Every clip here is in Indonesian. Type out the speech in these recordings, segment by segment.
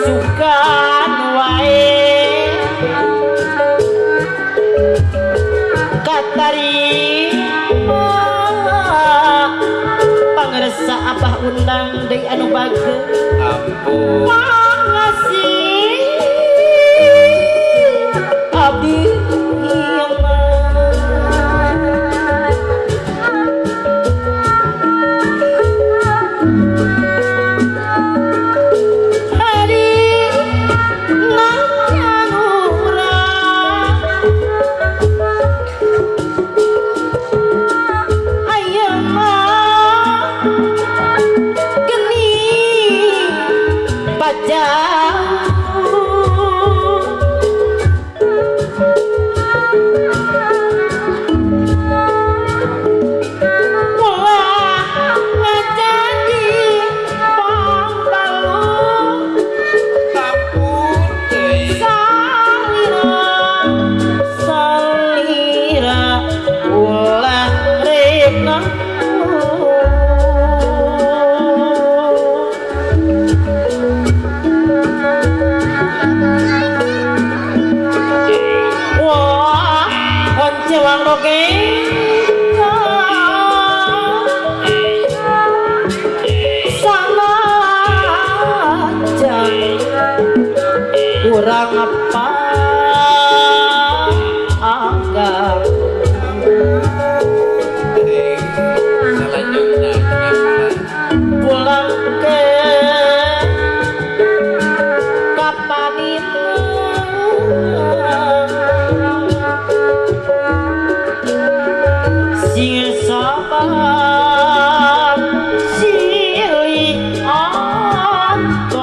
sukan wae katari pangresa abah undang deui anu bageus ampun pangasih abdi ieu kurang apa agak pulang ke kapanin sing sabar silih antosan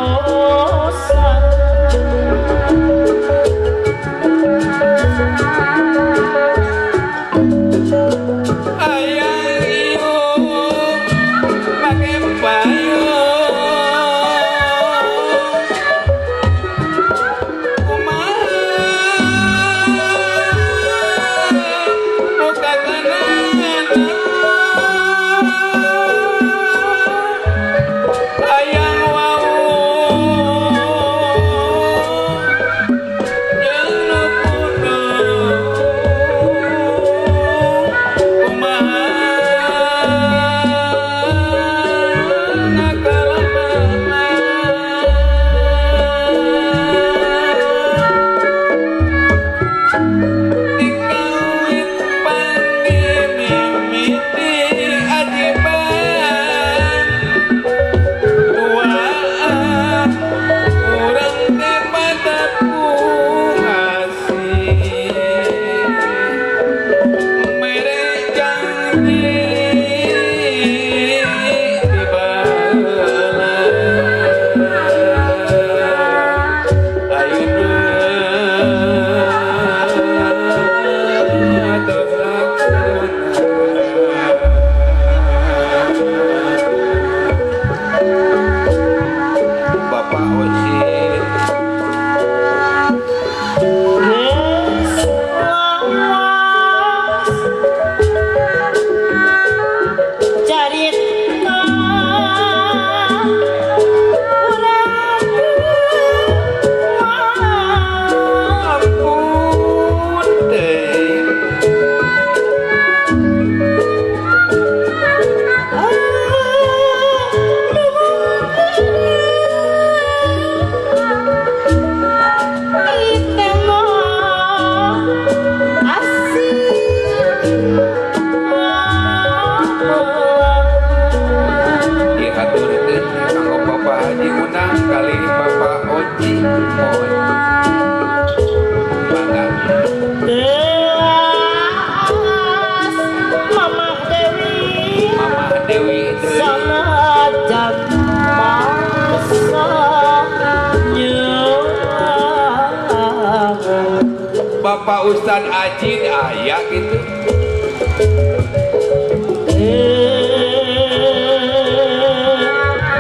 Bapak Ustad Ajin ayah gitu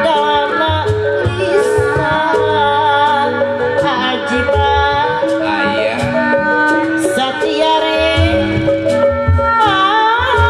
dana lisan ajiban ayah satiare amarungan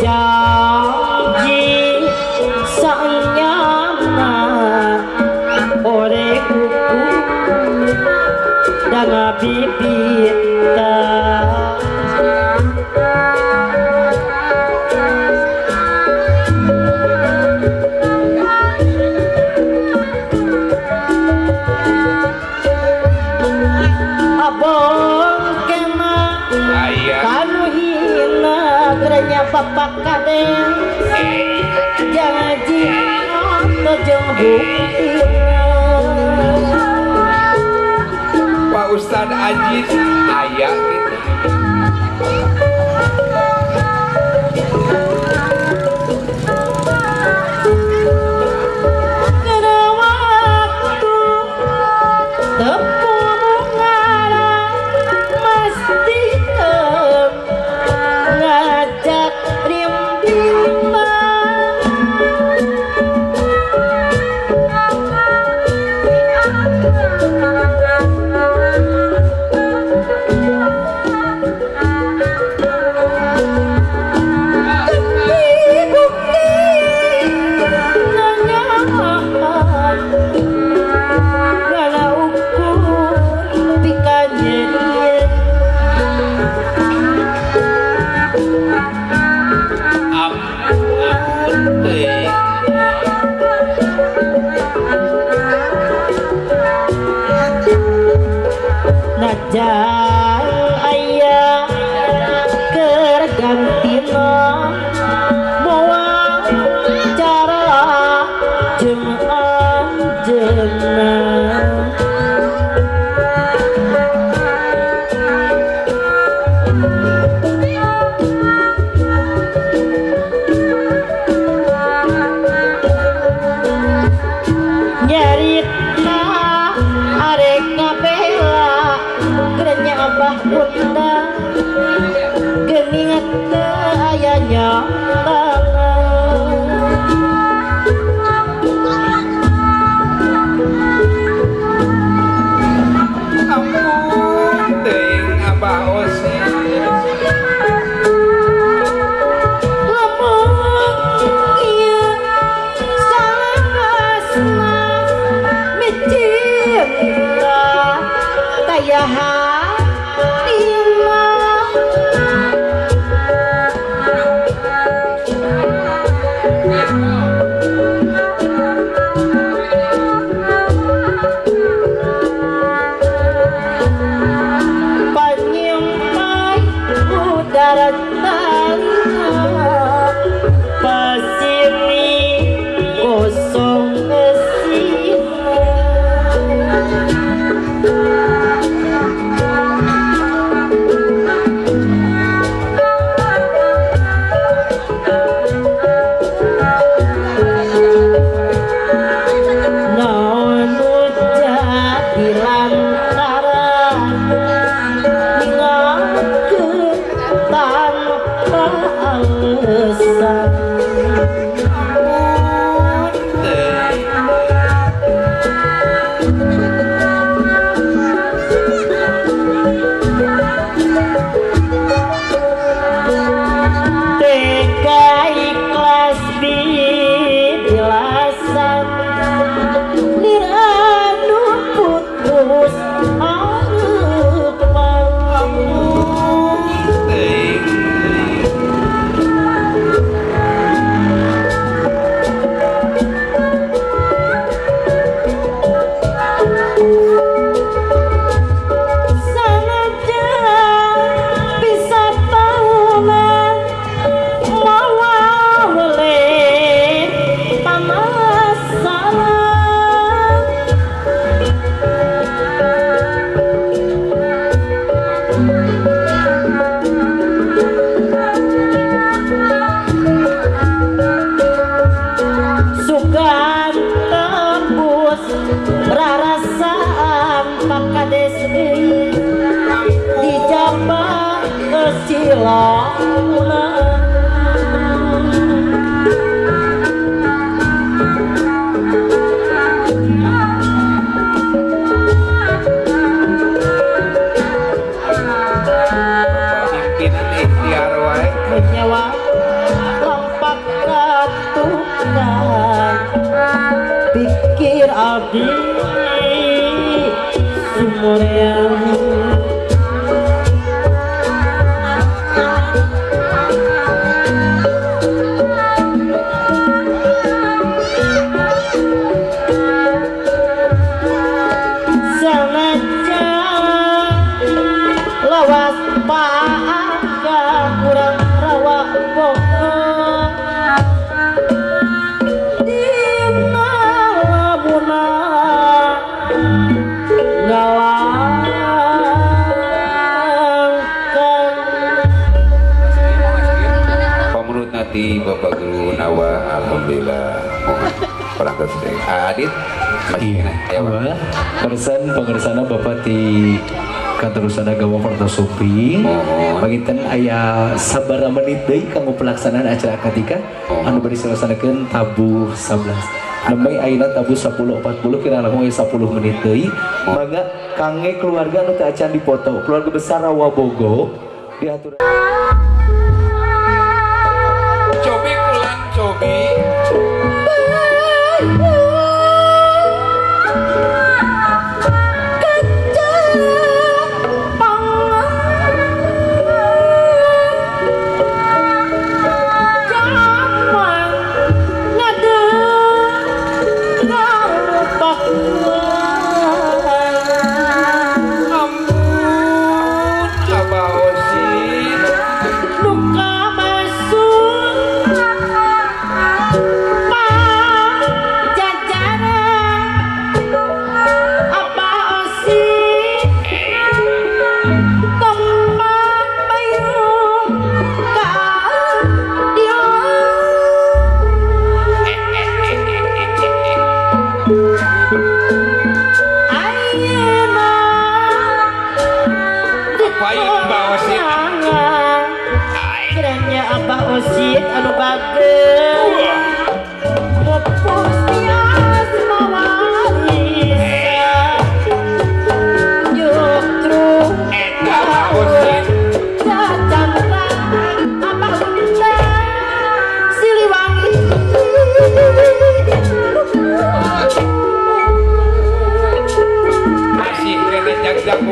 janji sanyana ore kuku dan bibita bapak kadeng janji tojong bukti Pak Ustad Ajin aya gitu. Kada waktu tepung ngarang mesti ngajak najang ayah kergantina bawa cara jeung anjeunna nyarita arek ngabela gerenya abah undang geningat teu aya Ampun teuing Abah Osis. lamun ieu salasna micinta tayaha pasimi kosong esina naon jadi lantaran ngangkeun tanpa alasan tega ikhlas bilasan niranu putus Pimpinan ikhtiar wae. nyawa pikir abdi sumurnya Bapak Guru Nawa, alhamdulillah. Orang kesini. Adit, iya. Awal, pengersana Bapak di kantor usana Gawa Kartosupi. Bagitan ayah sabara menit deui kanggo pelaksanaan acara ketika anu bari dilaksanakeun tabuh 11. Namai ayeuna tabuh 10.40 kira langkung 10 menit deui. Mangga kangge keluarga anu teu acan dipoto, keluarga besar Rawabogo diatur. Cobi kulan cobi.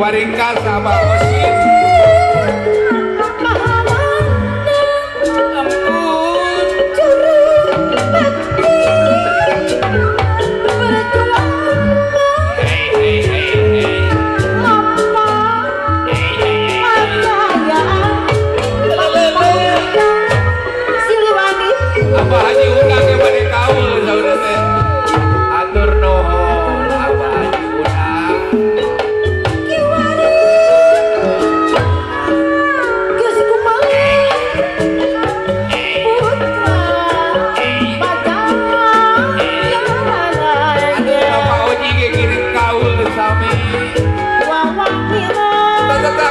Waringkas sama Osin. Apa haji undang ke bade kaul saudara teh. Atur nuhun apa haji undang.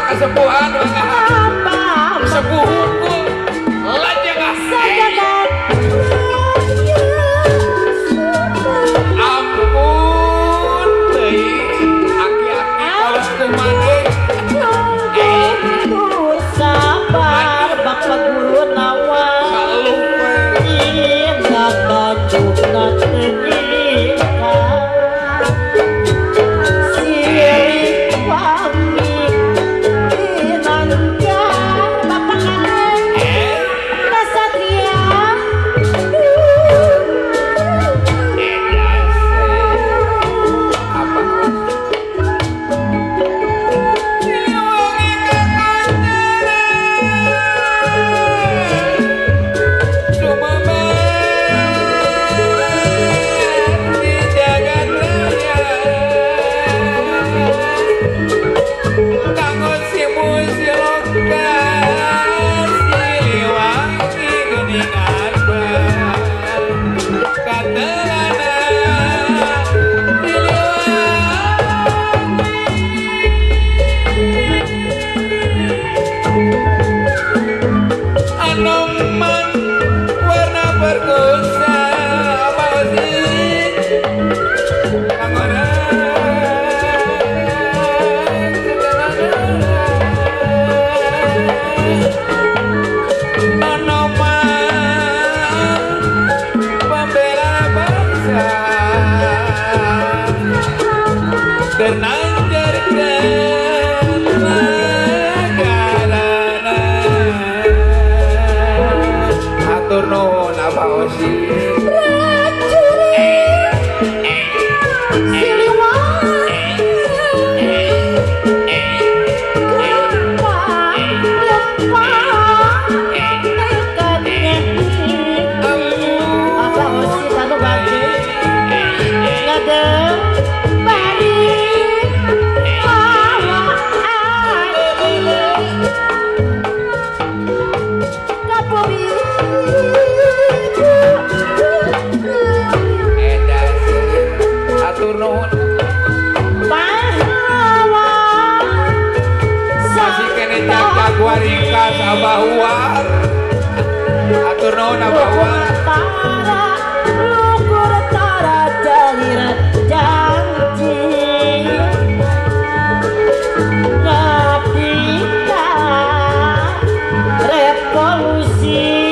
Kesepuhan sepuh hukum lajengah ampun deui aki-aki kawas kumane sabar Bapak Guru Nawa salung we indah kacukna teunika silih wangi pembela Bernanjarkan magalana atur nuhun apa osi waringkas abahwar atur nuhun abahwar lugur tara jalira janji ngabdi ka revolusi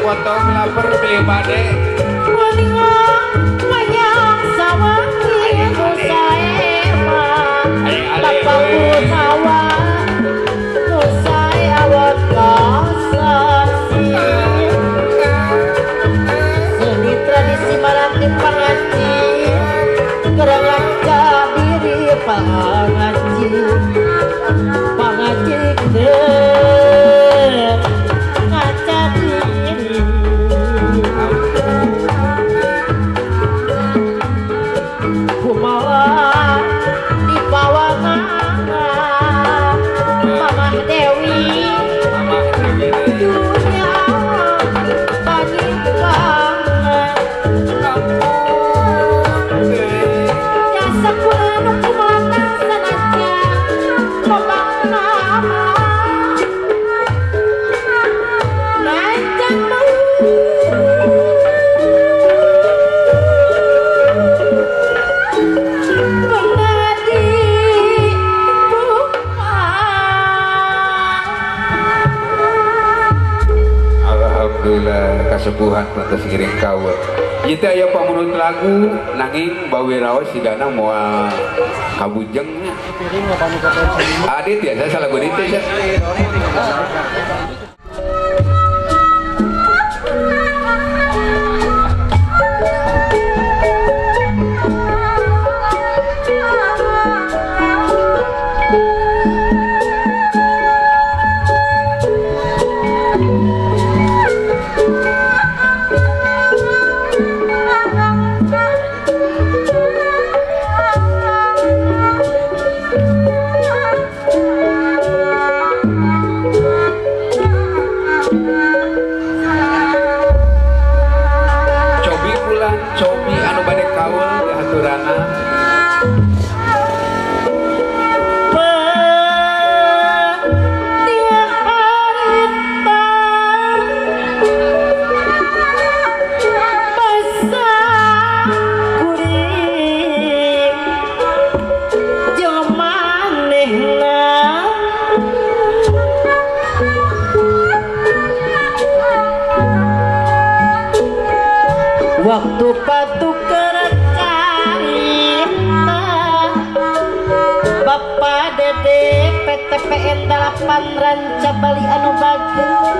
potong lapar beli pade waninga wayang sawangi kusaema lapaku sawa kusai awat kasasi seni tradisi Maranti pangaji gerangan diri pangaji ngaca diri kumaha di bawangan Mamah Dewi dunia panjangkan jasa kurang kumata sanaja membangun Alhamdulillah kasepuhan pantas ngiring kawe kita aya pamunut lagu nanging bawi raos sigana moal kabujengnya adit ya saya salah gunit ya waktu patukeran carita Bapak Dede PTPN 8 Ranca Bali anu bagus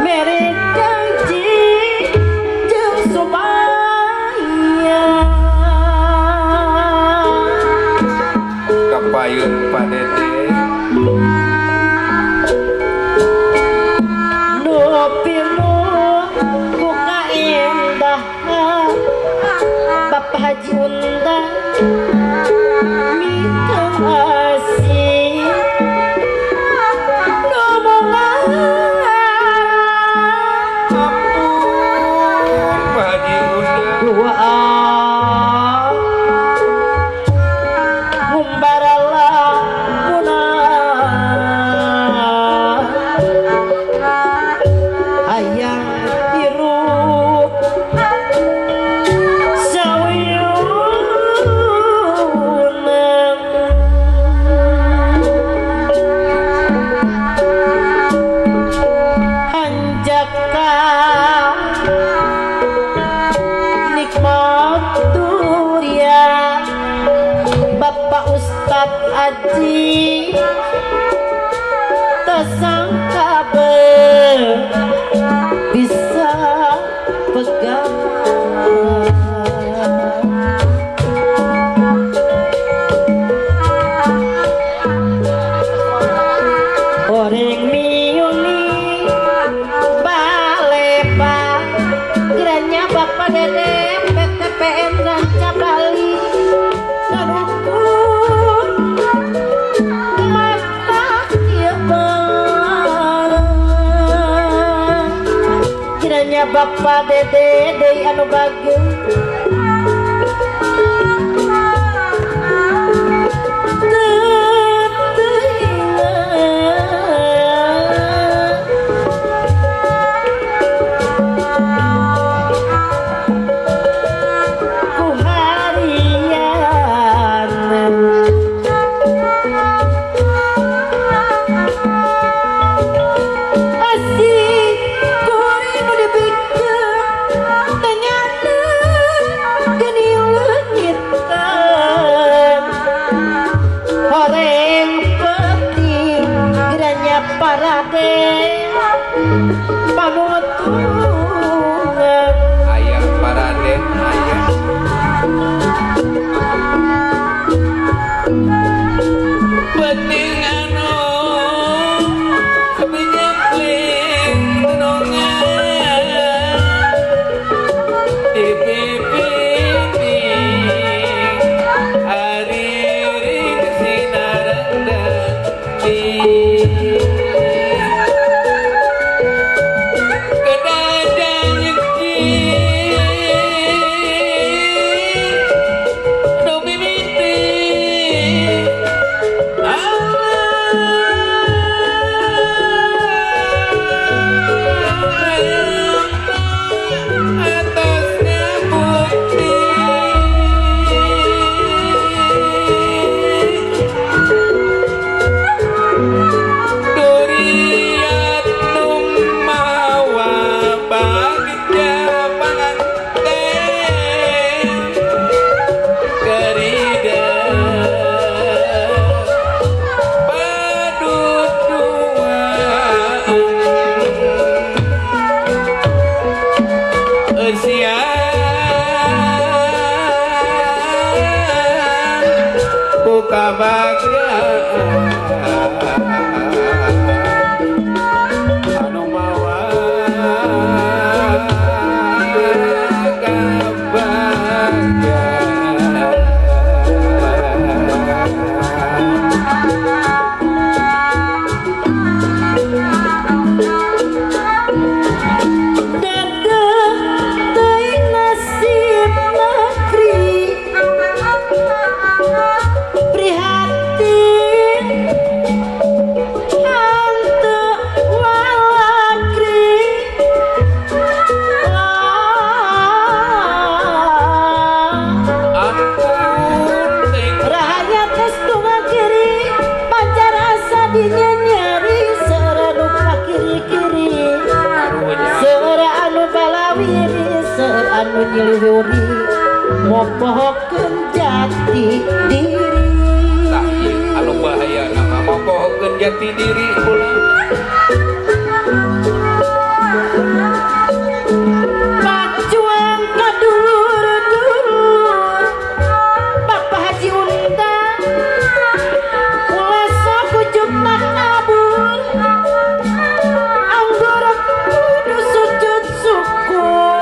mere janji jeung supaya kapayun Pak Dede nu pilu buka indah Bapak Haji undang mitang asih ngomongan Pak Haji undang doa ngumbaralah munah hayang hirup sawiyunan hanjaka nikmat durian Bapak Ustadz Aji tersangka bisa pegang orang miuni balepa kiranya Bapak Dede PTPN Ranca Bali ngadukun mata ieu bareng kiranya Bapak Dede deui anu bagus ku harian asik kuring nu dibikeun tanyana geni leungitkeun horeng penting kiranya parade panutungan ayah Paraden ayah penting anu kebijakling tenongan di pipi hari ring sinaran di kedadang nyeki nu mimiti atasnya bukti durian nu mawa bagja panganten gerida paduduan eusian buka bagja anu mawa dadah teuing nasib negeri prihatin nyeliwuri mopohokeun jati diri. Tah ieu anu bahaya nama mopohokeun jati diri ulah. Pacuan ka dulur-dulur Bapak Haji Undang ulah sok ujug takabur anggora kudu sujud syukur.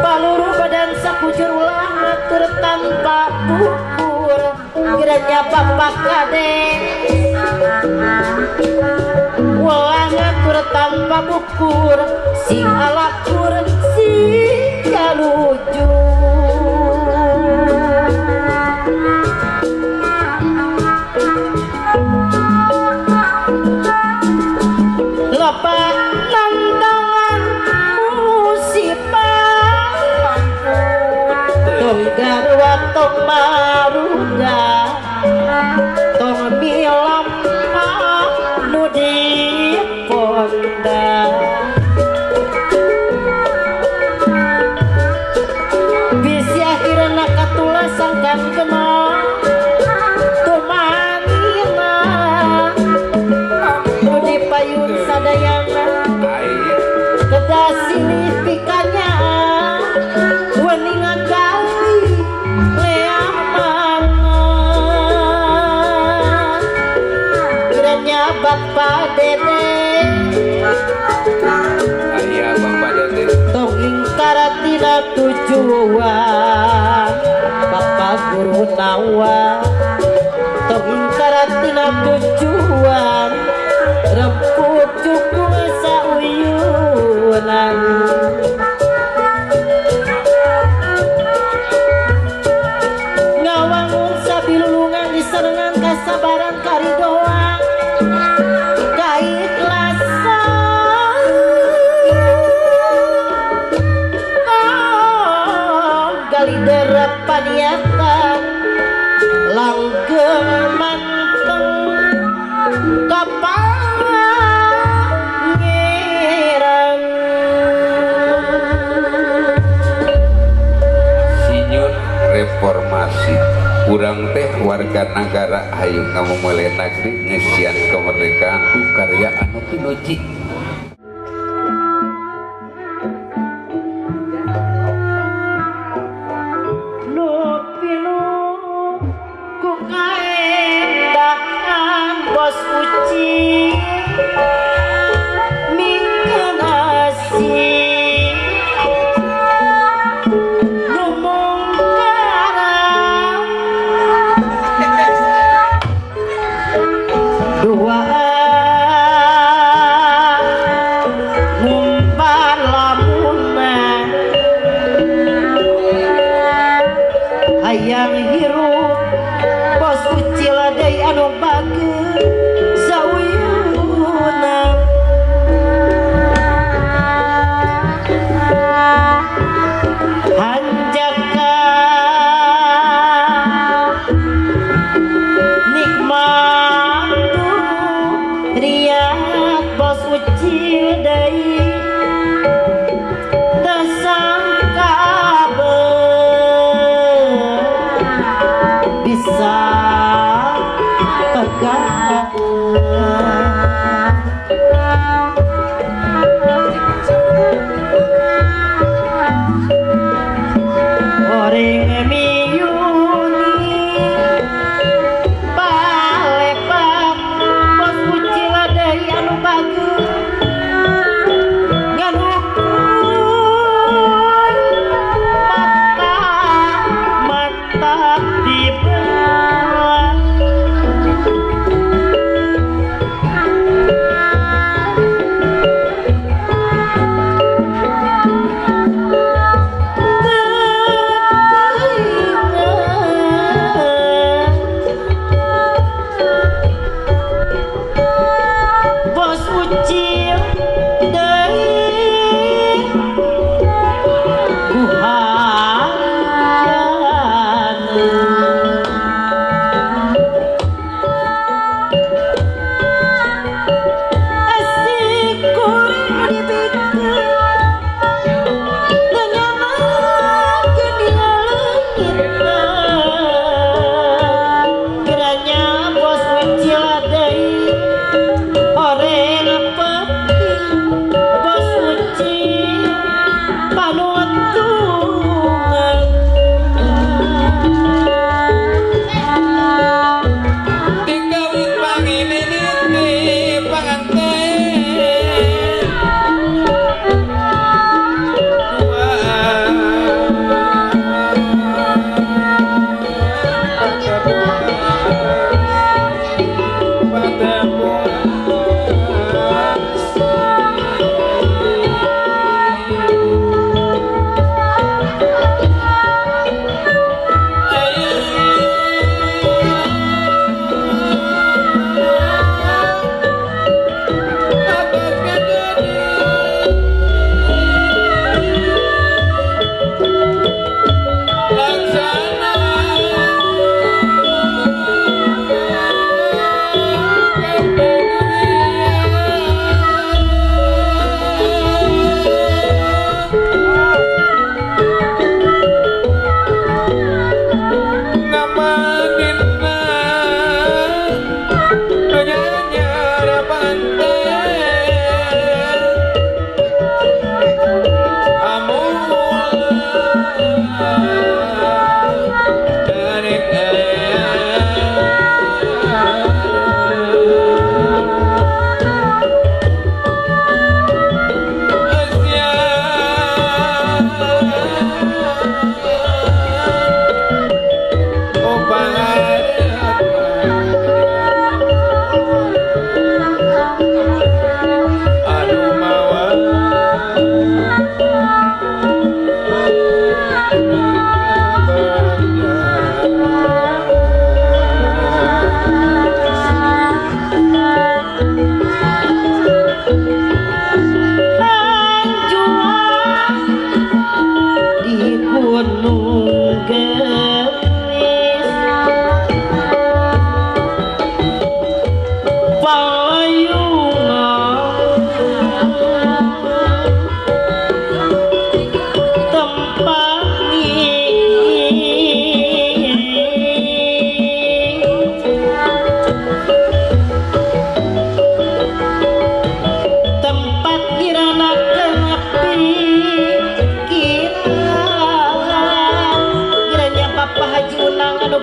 Paluru badan sakujur ulah ngatur tanpa bukur kiranya bapak kade ulah ngatur tanpa bukur sing alakur sing kaluju. Loba nandangan musibah tong garwa tong maruga tong milam nu diponda. Bisi akhirna katulasan kan kena tumanina nu dipayun sadayana kedah signifikannya weningan kali leaman kiranya bapak dede Aya Bapak Dede tong ingkara tina tujuan bapak guru nawa tong ingkara tina tujuan remput cukup sauyunan. Ngawangun sabilulungan diserengan kasabaran karidoan kaikhlasan galidera paniatan langgeng manteng kapangerang. Sinyur reformasi urang teh warga negara hayang ngamumule negeri ngesian kemerdekaan ku karya anu pinuji. Nu pilu ku kaendahan bos uci mikeun asih nu mungkaran duaan ngumpar lamunan hayang hirup bos ucil deui anu bageus sauyuna. Hanjaka nikmat riat bos ucil deui teu sangka bisa pegang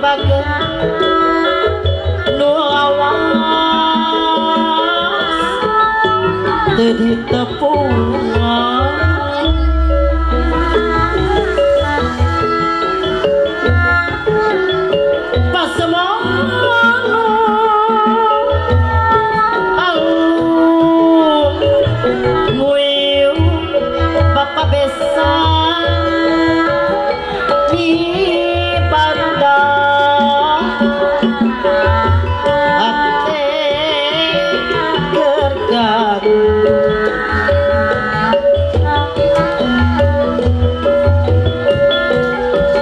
bagan nu awas teu ditepungan pasemonu alung nguyu bapak besan di bandang ate gergat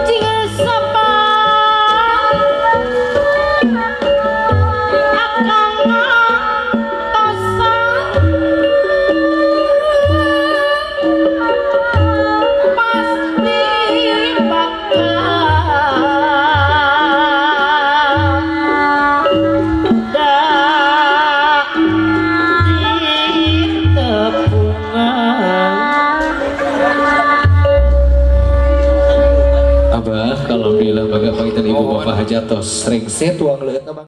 jika sapa akang tosan pasti Abah, kalau alhamdulillah bangga pangitan ibu bapak hajatos rengset uang leuit